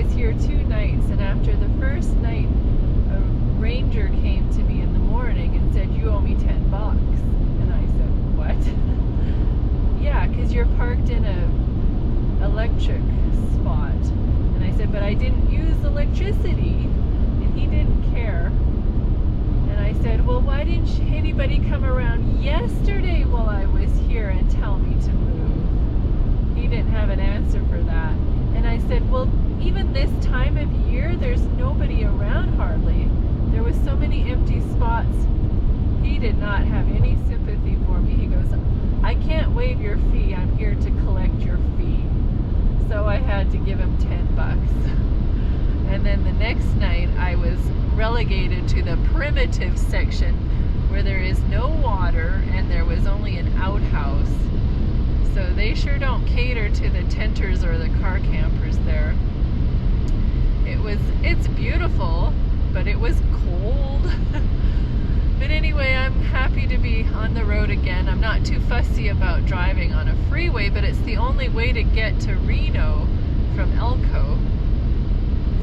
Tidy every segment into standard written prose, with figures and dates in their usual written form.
was here 2 nights, and after the first night, a ranger came to me in the morning and said, "You owe me $10." And I said, "What?" "Yeah, because you're parked in a electric spot." And I said, "But I didn't use electricity." And he didn't care. And I said, "Well, why didn't anybody come around yesterday while I was here and tell me to move?" He didn't have an answer for that. And I said, "Well, even this time of year, there's nobody around hardly. There was so many empty spots." He did not have any sympathy for me. He goes, "I can't waive your fee. I'm here to collect your fee." So I had to give him $10. And then the next night, I was relegated to the primitive section where there is no water and there was only an outhouse. So they sure don't cater to the tenters or the car campers there. It's beautiful, but it was cold. But anyway, I'm happy to be on the road again. I'm not too fussy about driving on a freeway, but it's the only way to get to Reno from Elko.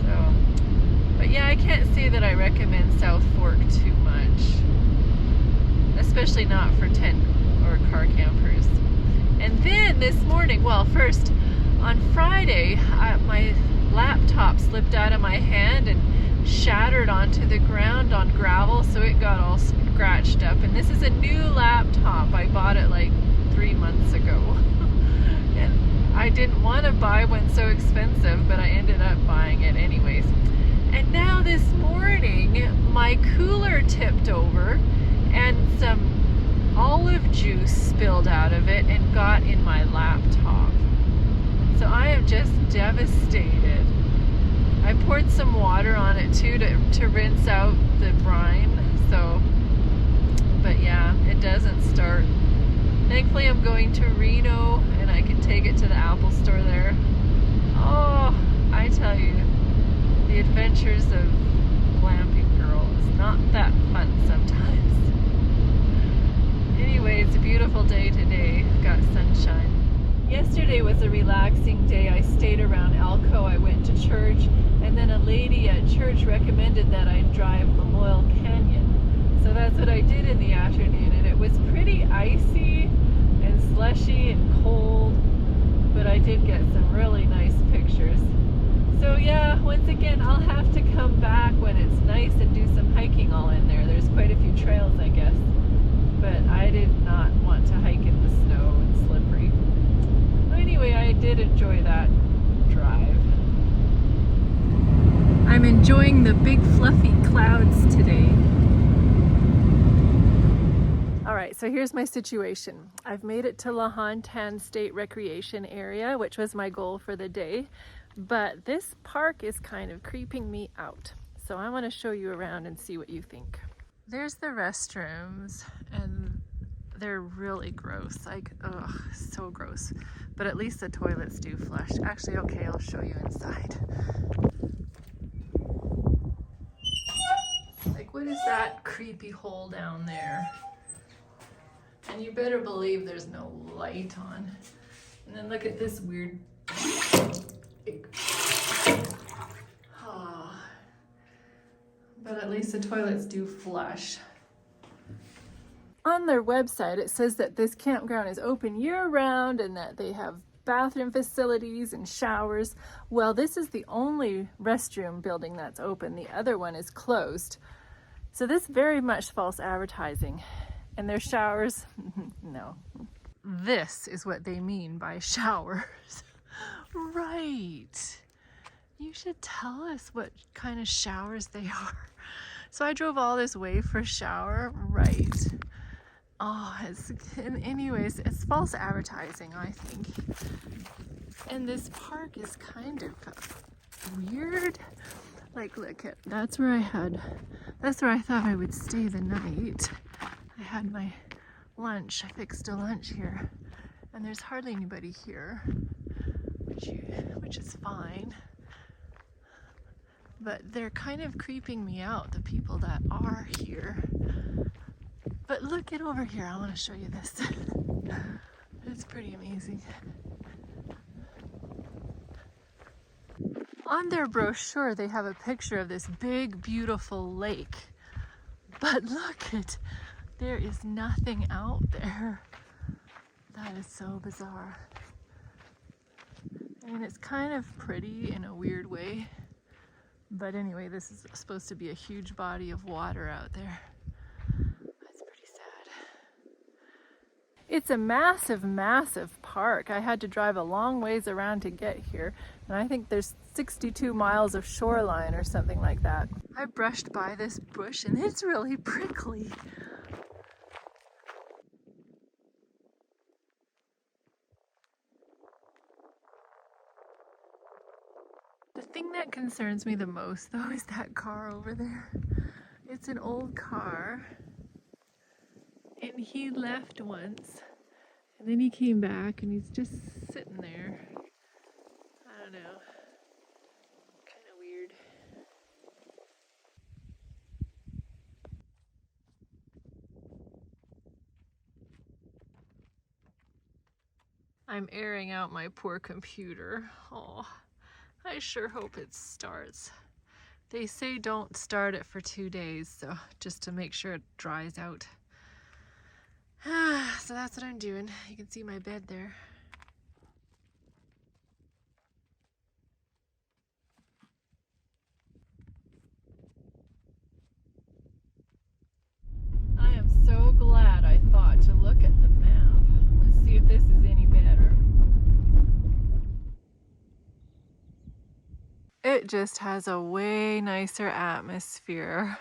So, but yeah, I can't say that I recommend South Fork too much, especially not for tent or car campers. And then this morning, well, first on Friday, my laptop slipped out of my hand and shattered onto the ground on gravel, so it got all scratched up. And this is a new laptop. I bought it like 3 months ago. And I didn't want to buy one so expensive, but I ended up buying it anyways. And now this morning, my cooler tipped over and some olive juice spilled out of it and got in my laptop. So I am just devastated. I poured some water on it too to rinse out the brine. So, but yeah, it doesn't start. Thankfully I'm going to Reno and I can take it to the Apple store there. Oh, I tell you, the adventures of Glamping Girl is not that fun sometimes. Anyway, it's a beautiful day today. Got sunshine. Yesterday was a relaxing day. I stayed around Elko. I went to church, and then a lady at church recommended that I drive Lamoille Canyon. So that's what I did in the afternoon, and it was pretty icy and slushy and cold, but I did get some really nice pictures. So yeah, once again, I'll have to come back when it's nice and do some hiking all in there. There's quite a few trails, I guess. But I did not want to hike in the snow and slippery. But anyway, I did enjoy that drive. I'm enjoying the big fluffy clouds today. Alright, so here's my situation. I've made it to Lahontan State Recreation Area, which was my goal for the day. But this park is kind of creeping me out. So I want to show you around and see what you think. There's the restrooms, and they're really gross. Like, ugh, so gross. But at least the toilets do flush. Actually, okay, I'll show you inside. Like, what is that creepy hole down there? And you better believe there's no light on. And then look at this weird... But at least the toilets do flush. On their website, it says that this campground is open year-round and that they have bathroom facilities and showers. Well, this is the only restroom building that's open. The other one is closed. So this very much false advertising. And their showers, no. This is what they mean by showers. Right. You should tell us what kind of showers they are. So I drove all this way for a shower, right? Oh, anyways, it's false advertising, I think. And this park is kind of weird. Like, look at, that's where I thought I would stay the night. I had my lunch, I fixed a lunch here. And there's hardly anybody here, which is fine. But they're kind of creeping me out, the people that are here. But look it over here, I want to show you this. It's pretty amazing. On their brochure, they have a picture of this big, beautiful lake. But look at, there is nothing out there. That is so bizarre. I mean, it's kind of pretty in a weird way. But anyway, this is supposed to be a huge body of water out there. That's pretty sad. It's a massive, massive park. I had to drive a long ways around to get here. And I think there's 62 miles of shoreline or something like that. I brushed by this bush and it's really prickly. The thing that concerns me the most, though, is that car over there. It's an old car, and he left once, and then he came back, and he's just sitting there. I don't know. Kind of weird. I'm airing out my poor computer. Oh, I sure hope it starts. They say don't start it for 2 days, so just to make sure it dries out. So that's what I'm doing. You can see my bed there. I am so glad I thought to look at the map. Let's see if this is any better. It just has a way nicer atmosphere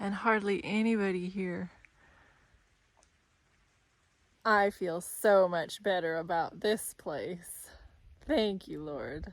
and hardly anybody here. I feel so much better about this place. Thank you, Lord.